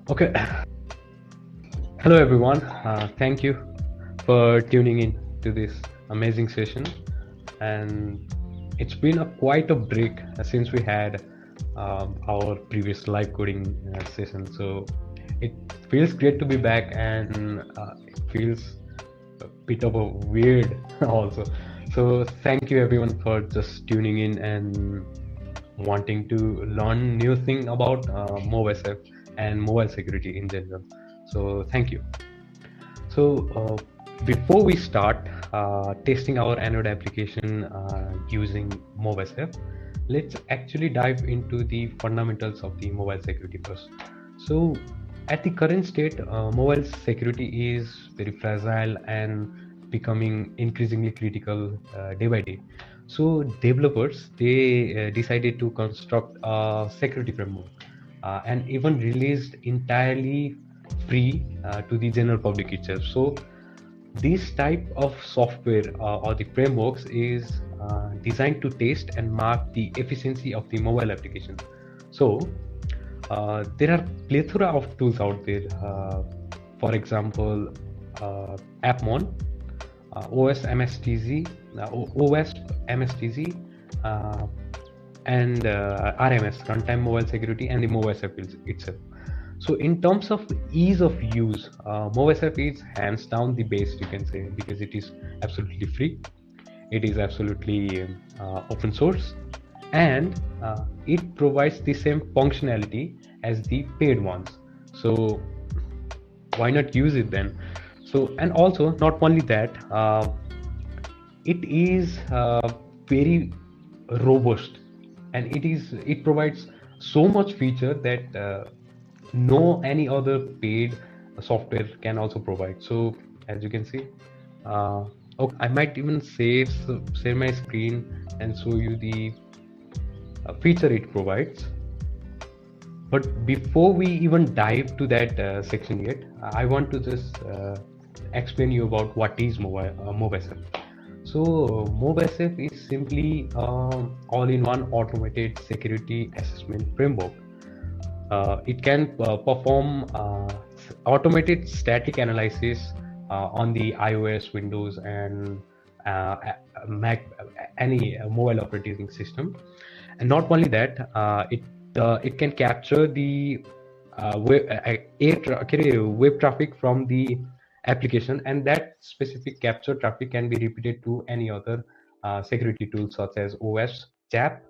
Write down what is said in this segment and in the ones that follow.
Okay. Hello everyone. Thank you for tuning in to this amazing session. And it's been quite a break since we had our previous live coding session. So it feels great to be back, and it feels a bit of a weird also. So thank you everyone for just tuning in and wanting to learn new thing about MobSF and mobile security in general. So thank you. So before we start testing our Android application using MobSF, let's actually dive into the fundamentals of the mobile security first. So at the current state, mobile security is very fragile and becoming increasingly critical day by day. So developers, they decided to construct a security framework and even released entirely free to the general public itself. So this type of software or the frameworks is designed to test and mark the efficiency of the mobile application. So there are plethora of tools out there. For example, AppMon, OS MSTZ, OS MSTZ, and RMS, Runtime Mobile Security, and the MobSF itself. So in terms of ease of use, MobSF is hands down the best, you can say, because it is absolutely free, it is absolutely open source, and it provides the same functionality as the paid ones. So why not use it then? So, and also not only that, it is very robust, and it provides so much feature that no any other paid software can also provide. So as you can see, okay, I might even share my screen and show you the feature it provides. But before we even dive to that section yet, I want to just explain you about what is MobSF. So MobSF is simply all-in-one automated security assessment framework. It can perform automated static analysis on the iOS, Windows, and Mac, any mobile operating system. And not only that, it can capture the web traffic from the application, and that specific capture traffic can be repeated to any other security tools such as OS, CHAP,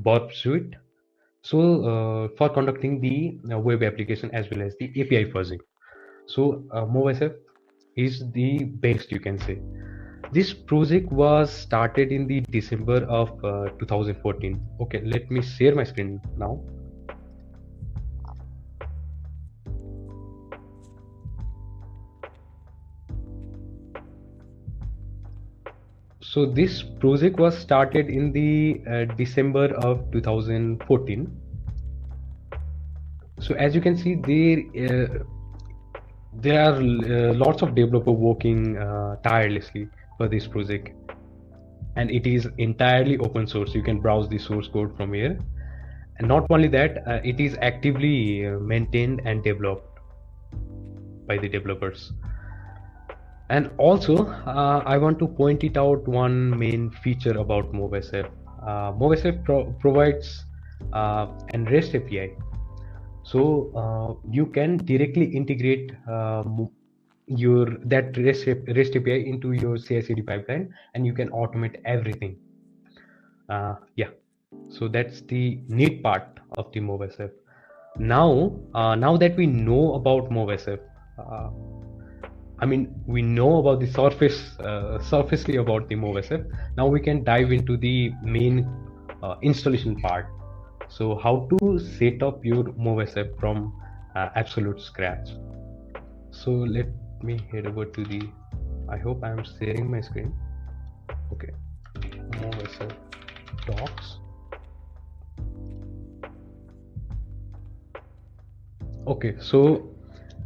Burp Suite. So for conducting the web application as well as the API fuzzing. So MobSF is the best, you can say. This project was started in the December of 2014. Okay, let me share my screen now. So this project was started in the December of 2014. So as you can see, there are lots of developers working tirelessly for this project, and it is entirely open source. You can browse the source code from here, and not only that, it is actively maintained and developed by the developers. And also I want to point it out one main feature about MobSF. MobSF provides an REST API, so you can directly integrate that REST API into your CI/CD pipeline, and you can automate everything. Yeah, so that's the neat part of the MobSF. Now that we know about MobSF, I mean, we know about the surfacely about the MobSF. Now we can dive into the main installation part. So how to set up your MobSF from absolute scratch. So let me head over to the, I hope I am sharing my screen. Okay, MobSF docs. Okay, so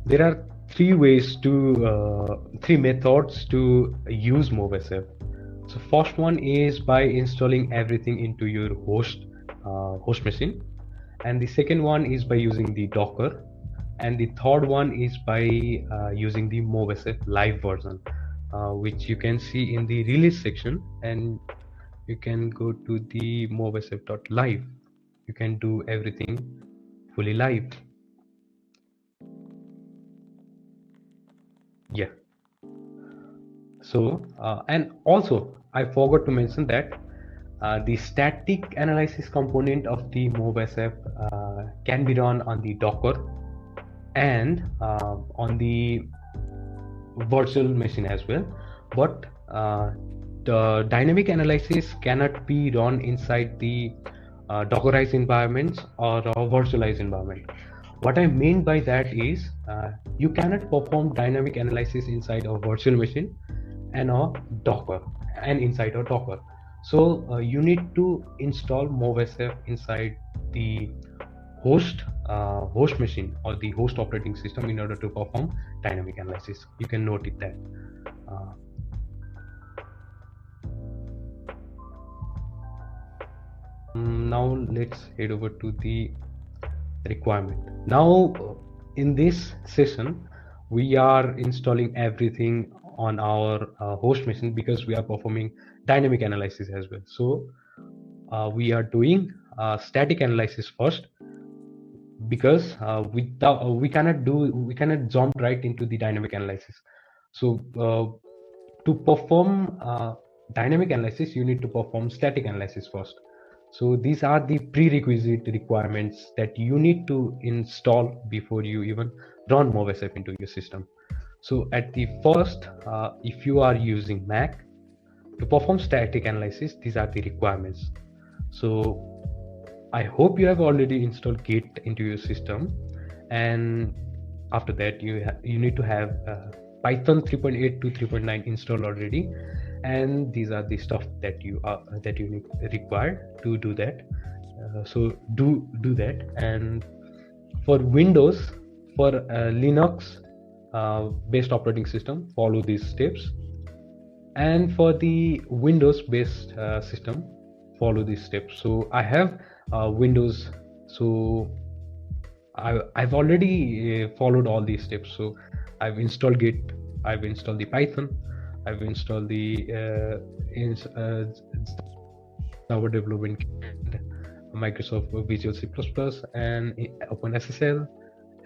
there are three methods to use MobSF. So first one is by installing everything into your host machine, and the second one is by using the Docker, and the third one is by using the MobSF live version, which you can see in the release section, and you can go to the mobsf.live. You can do everything fully live. Yeah. So and also I forgot to mention that the static analysis component of the MobSF can be run on the Docker and on the virtual machine as well, but the dynamic analysis cannot be run inside the Dockerized environments or a virtualized environment. What I mean by that is you cannot perform dynamic analysis inside a virtual machine and a Docker and inside a Docker. So you need to install MobSF inside the host machine or the host operating system in order to perform dynamic analysis. You can note it that. Now let's head over to the requirement. Now in this session we are installing everything on our host machine because we are performing dynamic analysis as well. So we are doing static analysis first, because we cannot jump right into the dynamic analysis. So to perform dynamic analysis you need to perform static analysis first. So these are the prerequisite requirements that you need to install before you even run MobSF into your system. So at the first, if you are using Mac, to perform static analysis, these are the requirements. So I hope you have already installed Git into your system, and after that you need to have Python 3.8 to 3.9 installed already, and these are the stuff that you need required to do that. So do that. And for Windows, for Linux based operating system, follow these steps, and for the Windows based system, follow these steps. So I have Windows, so I've already followed all these steps. So I've installed Git, I've installed the Python, I've installed the Java development kit, Microsoft Visual C++, and OpenSSL,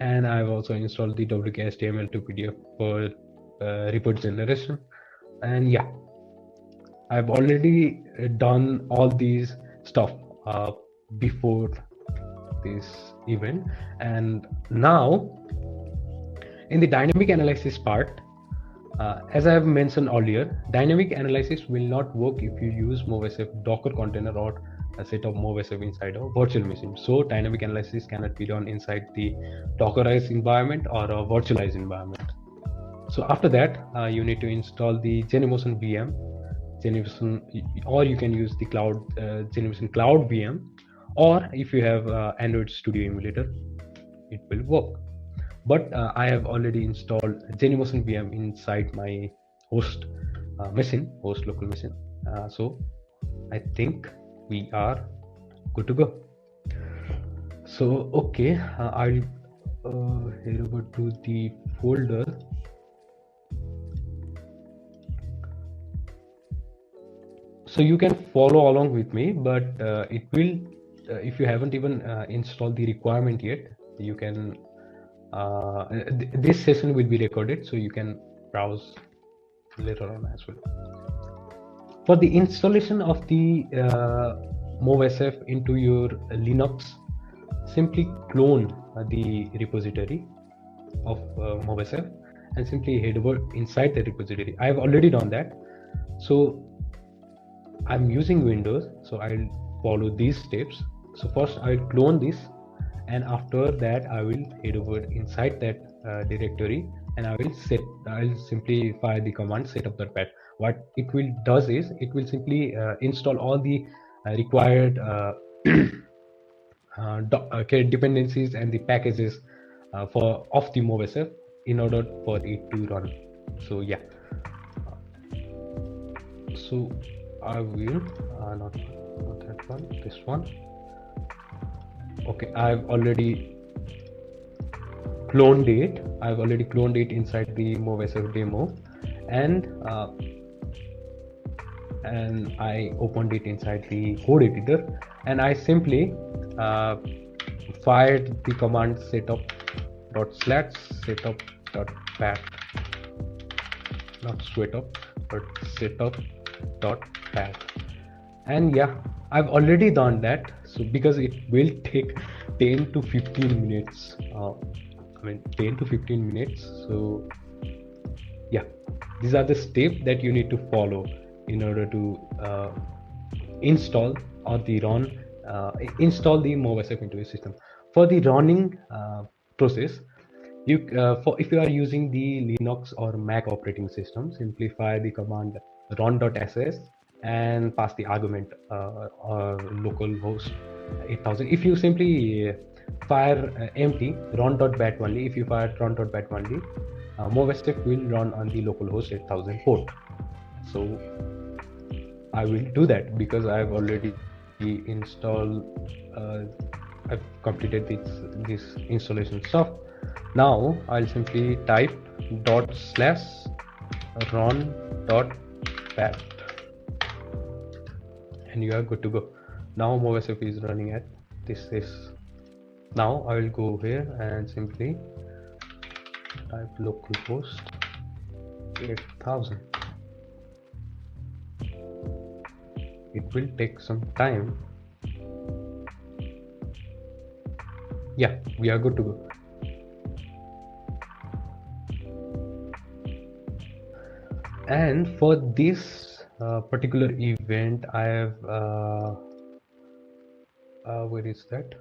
and I've also installed the WK-HTML to PDF for report generation. And yeah, I've already done all these stuff before this event. And now in the dynamic analysis part, as I have mentioned earlier, dynamic analysis will not work if you use MobSF Docker container or a set of MobSF inside a virtual machine. So dynamic analysis cannot be done inside the Dockerized environment or a virtualized environment. So after that, you need to install the Genymotion VM, or you can use the Genymotion Cloud VM, or if you have Android Studio Emulator, it will work. But I have already installed Genymotion VM inside my host local machine. So I think we are good to go. So okay, I'll head over to the folder. So you can follow along with me, but it will, if you haven't even installed the requirement yet, you can, this session will be recorded, so you can browse later on as well. For the installation of the MobSF into your Linux, simply clone the repository of MobSF and simply head over inside the repository. I have already done that. So I'm using Windows, so I'll follow these steps. So first I'll clone this, and after that I will head over inside that directory, and I'll simply fire the command setup.bat. What it will does is it will simply install all the required dependencies and the packages of the MobSF in order for it to run. So yeah, so I will not that one, this one. Okay, I've already cloned it. I've already cloned it inside the MobSF demo, and I opened it inside the code editor, and I simply fired the command setup./setup.pat, not setup but setup.pat. And yeah, I've already done that, so because it will take 10 to 15 minutes, 10 to 15 minutes. So yeah, these are the steps that you need to follow in order to install or install the MobSF into your system. For the running process, if you are using the Linux or Mac operating system, simply fire the command run.sh and pass the argument or localhost 8000. If you simply fire empty run.bat only, if you fire run.bat only, MobSF will run on the localhost 8000 port. So I will do that because I've already installed, I've completed this installation stuff. Now I'll simply type /run.bat and you are good to go. Now MobSF is running at this. Now I will go here and simply type localhost 8000. It will take some time. Yeah, we are good to go. And for this particular event, I have where is that?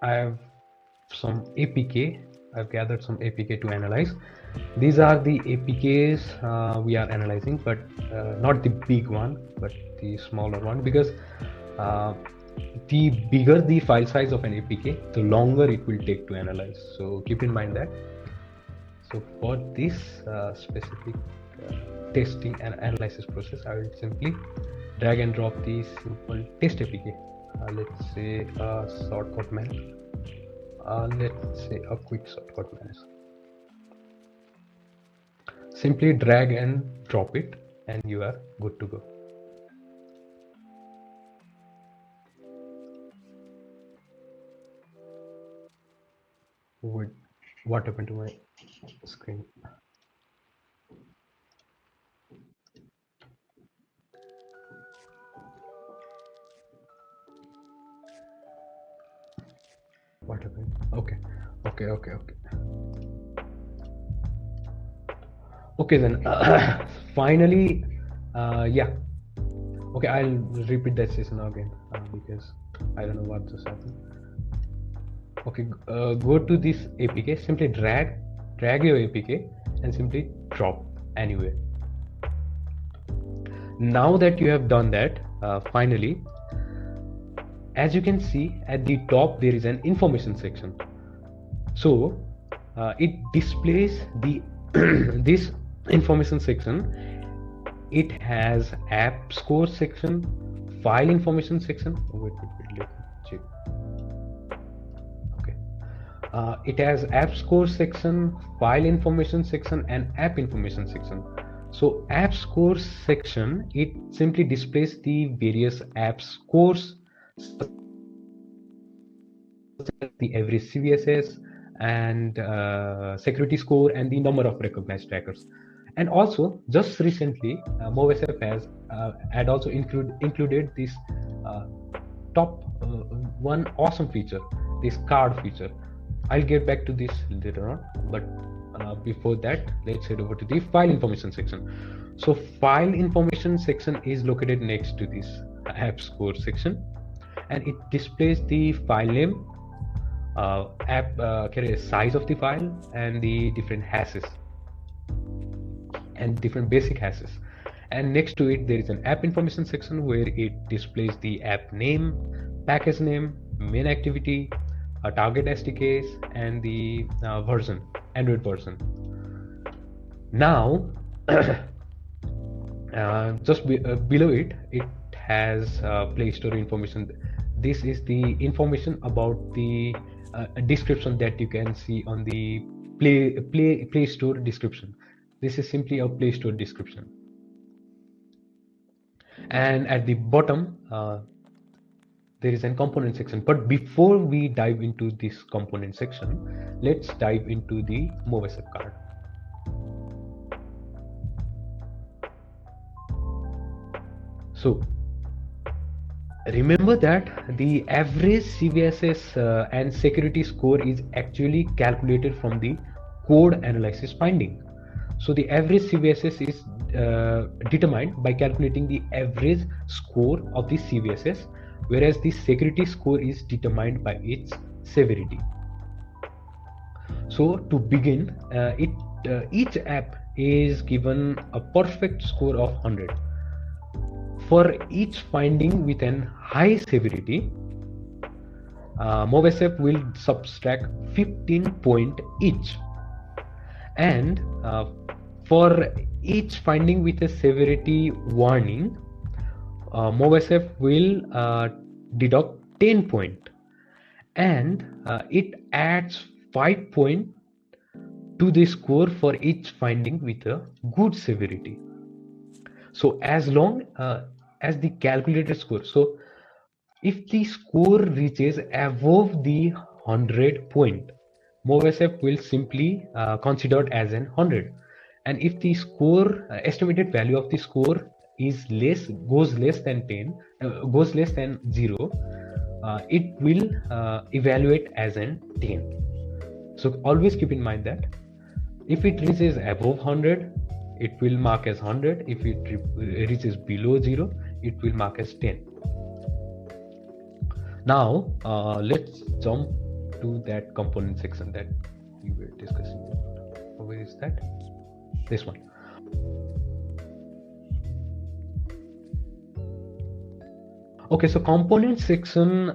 I have some APK. I've gathered some APK to analyze. These are the APKs we are analyzing, but not the big one, but the smaller one, because the bigger the file size of an APK, the longer it will take to analyze. So keep in mind that. So for this specific testing and analysis process, I will simply drag and drop the simple test APK. Let's say a shortcut manager. Let's say a quick shortcut manager. Simply drag and drop it and you are good to go. Wait, what happened to my screen? What happened? Okay. Okay then, finally, yeah. Okay, I'll repeat that session again because I don't know what just happened. Okay, go to this APK, simply drag your APK and simply drop anywhere. Now that you have done that, finally, as you can see at the top, there is an information section. So it displays the this information section. It has app score section, file information section. Wait, let me check. Okay, it has app score section, file information section, and app information section. So app score section, it simply displays the various app scores, the average CVSS and security score and the number of recognized trackers. And also just recently MobSF has had also included this top one awesome feature, this card feature. I'll get back to this later on, but before that, let's head over to the file information section. So file information section is located next to this app score section, and it displays the file name, size of the file, and the different hashes and different basic hashes. And next to it, there is an app information section where it displays the app name, package name, main activity, target SDKs, and the version, Android version. Now, just below it, it has Play Store information. this is the information about the description that you can see on the Play Store description. This is simply a Play Store description. And at the bottom, there is a component section. But before we dive into this component section, let's dive into the MobSF card. So remember that the average CVSS and security score is actually calculated from the code analysis finding. So the average CVSS is determined by calculating the average score of the CVSS, whereas the security score is determined by its severity. So to begin, each app is given a perfect score of 100. For each finding with an high severity, MobSF will subtract 15 points each, and for each finding with a severity warning, MobSF will deduct 10 points, and it adds 5 points to the score for each finding with a good severity. So as long as the calculated score, so if the score reaches above the 100 point, MobSF will simply consider it as an 100, and if the score estimated value of the score is goes less than 0, it will evaluate as an 10. So always keep in mind that if it reaches above 100, it will mark as 100. If it reaches below 0, it will mark as 10. Now let's jump to that component section that we were discussing. Where is that? This one. Okay, so component section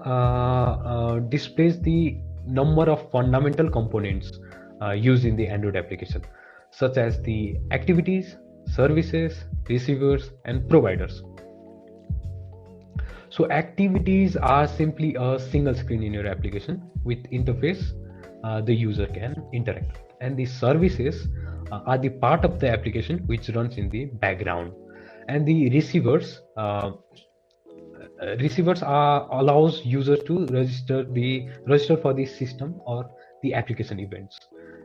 displays the number of fundamental components used in the Android application, such as the activities, services, receivers, and providers. So activities are simply a single screen in your application with interface the user can interact with, and the services are the part of the application which runs in the background, and the receivers allows users to register for the system or the application events,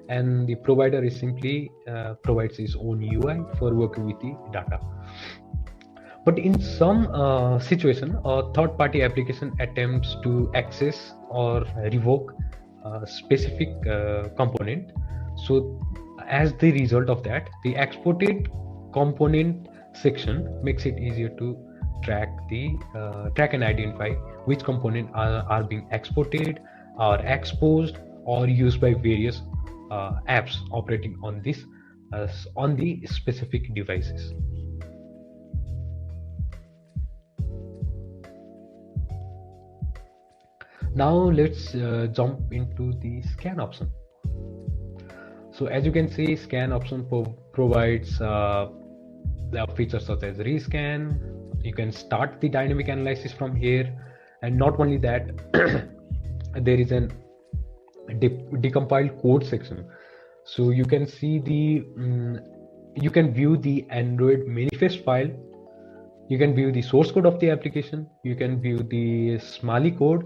and the provider is simply provides its own UI for working with the data. But in some situation, a third-party application attempts to access or revoke a specific component. So as the result of that, the exported component section makes it easier to track and identify which component are being exported or exposed or used by various apps operating on this on the specific devices. Now let's jump into the scan option. So as you can see, scan option provides the features such as rescan. You can start the dynamic analysis from here, and not only that, there is an decompiled code section. So you can see you can view the Android manifest file. You can view the source code of the application. You can view the Smalley code.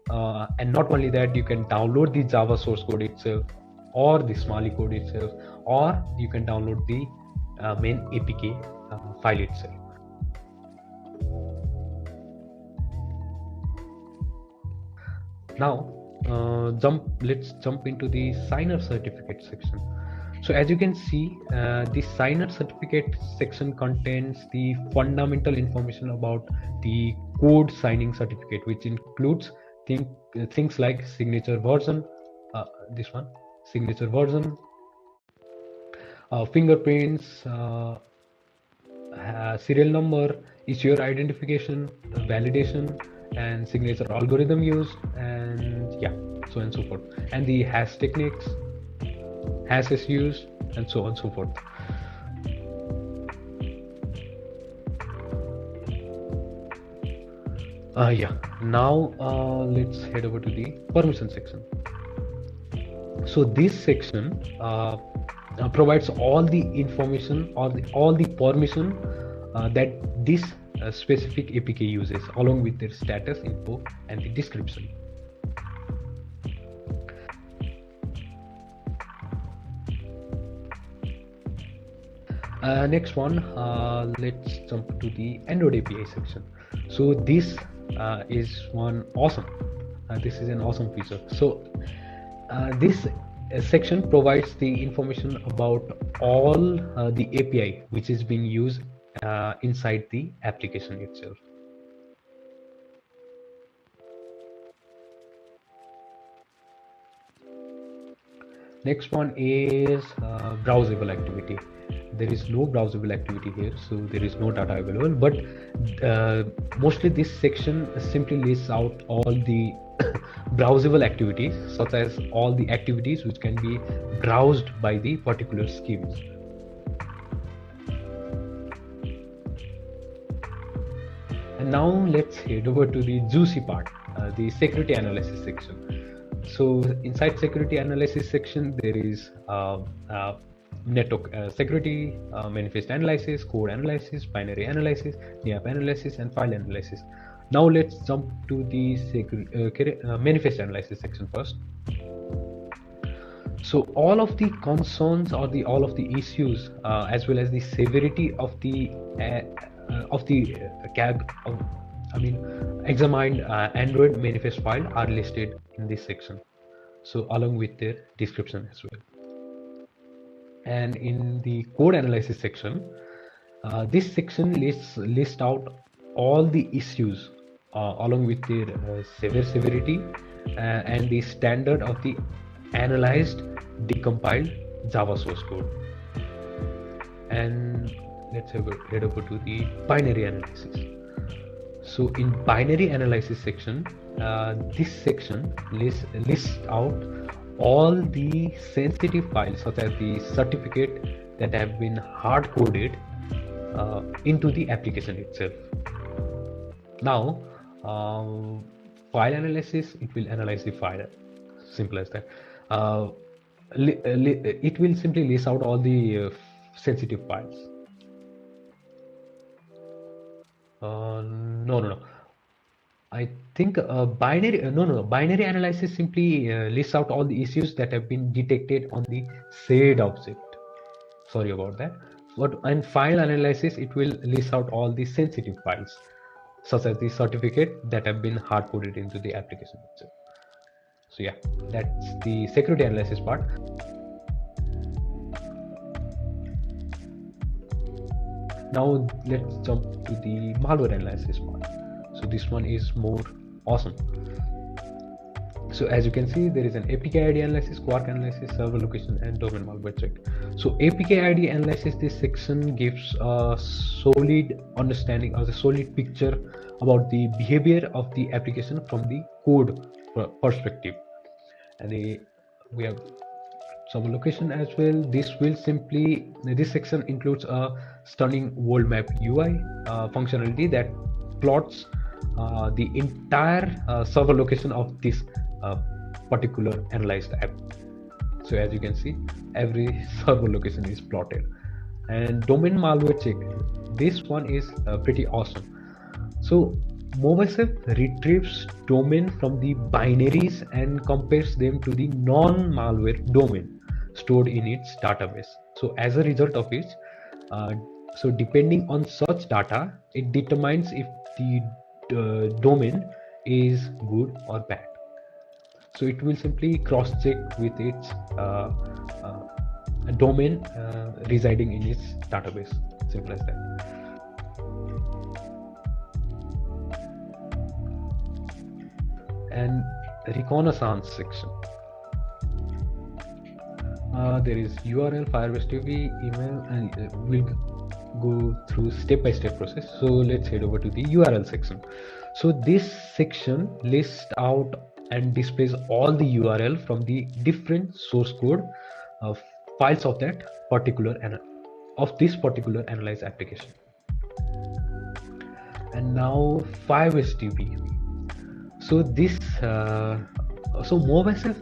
And not only that, you can download the Java source code itself or the Smalley code itself, or you can download the main APK file itself. Now let's jump into the signer certificate section. So as you can see, the signer certificate section contains the fundamental information about the code signing certificate, which includes things like signature version, this one, signature version, fingerprints, serial number, issuer identification, validation, and signature algorithm used, and yeah, so on and so forth, and the hash techniques, hashes used, and so on and so forth. Yeah. Now let's head over to the permission section. So this section provides all the information or all the permission that this specific APK uses, along with their status info and the description. Next one, let's jump to the Android API section. So this is one awesome. This is an awesome feature. So this section provides the information about all the API which is being used inside the application itself. Next one is browsable activity. There is no browsable activity here, so there is no data available, but mostly this section simply lists out all the browsable activities, such as all the activities which can be browsed by the particular schemes. And now let's head over to the juicy part, the security analysis section. So inside security analysis section, there is network security, manifest analysis, code analysis, binary analysis, NIAP analysis, and file analysis. Now let's jump to the manifest analysis section first. So all of the concerns or all of the issues, as well as the severity of the examined Android manifest file are listed in this section. So along with their description as well. And in the code analysis section, this section lists out all the issues along with their severity and the standard of the analyzed decompiled Java source code. And let's head over to the binary analysis. So in binary analysis section, this section lists out all the sensitive files, such as the certificate that have been hard coded into the application itself. Now file analysis, it will analyze the file, simple as that. It will simply list out all the sensitive files. No. I think binary analysis simply lists out all the issues that have been detected on the said object. Sorry about that. But in file analysis, it will list out all the sensitive files, such as the certificate that have been hard coded into the application itself. So yeah, that's the security analysis part. Now let's jump to the malware analysis part. So this one is more awesome. So as you can see, there is an APK ID analysis, quark analysis, server location, and domain malware check. So APK ID analysis, this section gives a solid understanding or the solid picture about the behavior of the application from the code perspective. And we have server location as well. This section includes a stunning world map UI functionality that plots the entire server location of this particular analyzed app. So as you can see, every server location is plotted. And domain malware check, this one is pretty awesome. So MobSF retrieves domain from the binaries and compares them to the non-malware domain stored in its database. So as a result of which, so depending on such data, it determines if the domain is good or bad. So it will simply cross-check with its domain residing in its database. Simple as that. And Reconnaissance section. There is URL, Firebase TV, email, and we'll go through step-by-step process. So let's head over to the URL section. So this section lists out and displays all the URL from the different source code files of that particular this particular analyzed application. and now 5 STB. So this so MobSF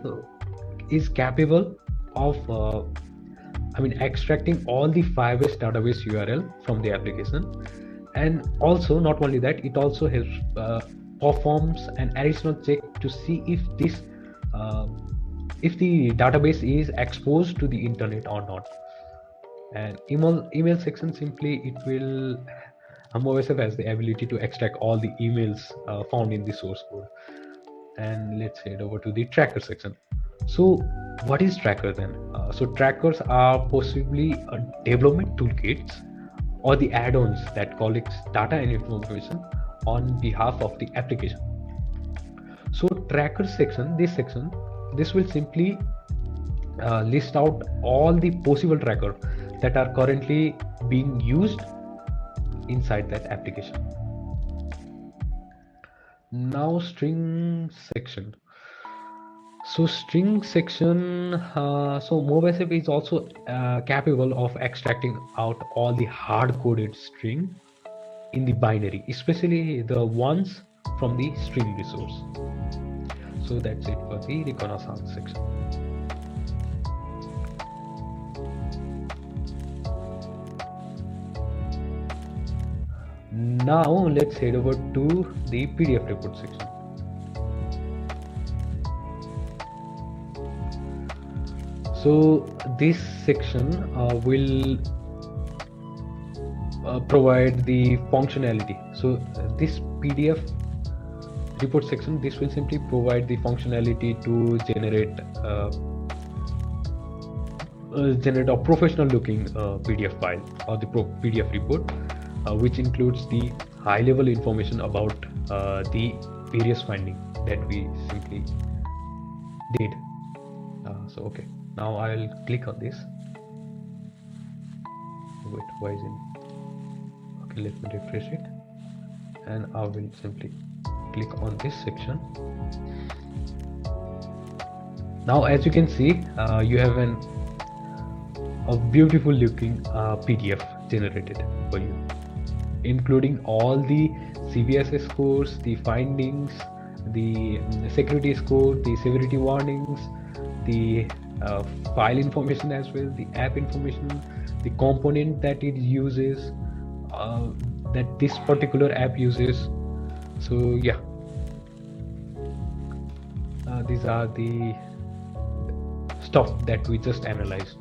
is capable of extracting all the 5S database URL from the application, and also not only that, it also helps performs an additional check to see if the database is exposed to the internet or not. And email section, simply it will MobSF has the ability to extract all the emails found in the source code. And let's head over to the tracker section. So what is tracker then? So trackers are possibly development toolkits or the add-ons that collects data and information on behalf of the application. So tracker section, this will simply list out all the possible tracker that are currently being used inside that application. Now string section. So string section, so MobSF is also capable of extracting out all the hard-coded string in the binary, especially the ones from the string resource. So that's it for the Reconnaissance section. Now let's head over to the PDF report section. So this section will provide the functionality. So this PDF report section, this will simply provide the functionality to generate a professional looking PDF file or the PDF report, which includes the high level information about the various findings that we simply did. So okay, now I'll click on this. Wait, why is it? Okay, let me refresh it, and I will simply click on this section. Now as you can see, you have a beautiful looking PDF generated for you, including all the CVSS scores, the findings, the security score, the severity warnings, the file information as well, the app information, the component that it uses, that this particular app uses. So yeah, these are the stuff that we just analyzed.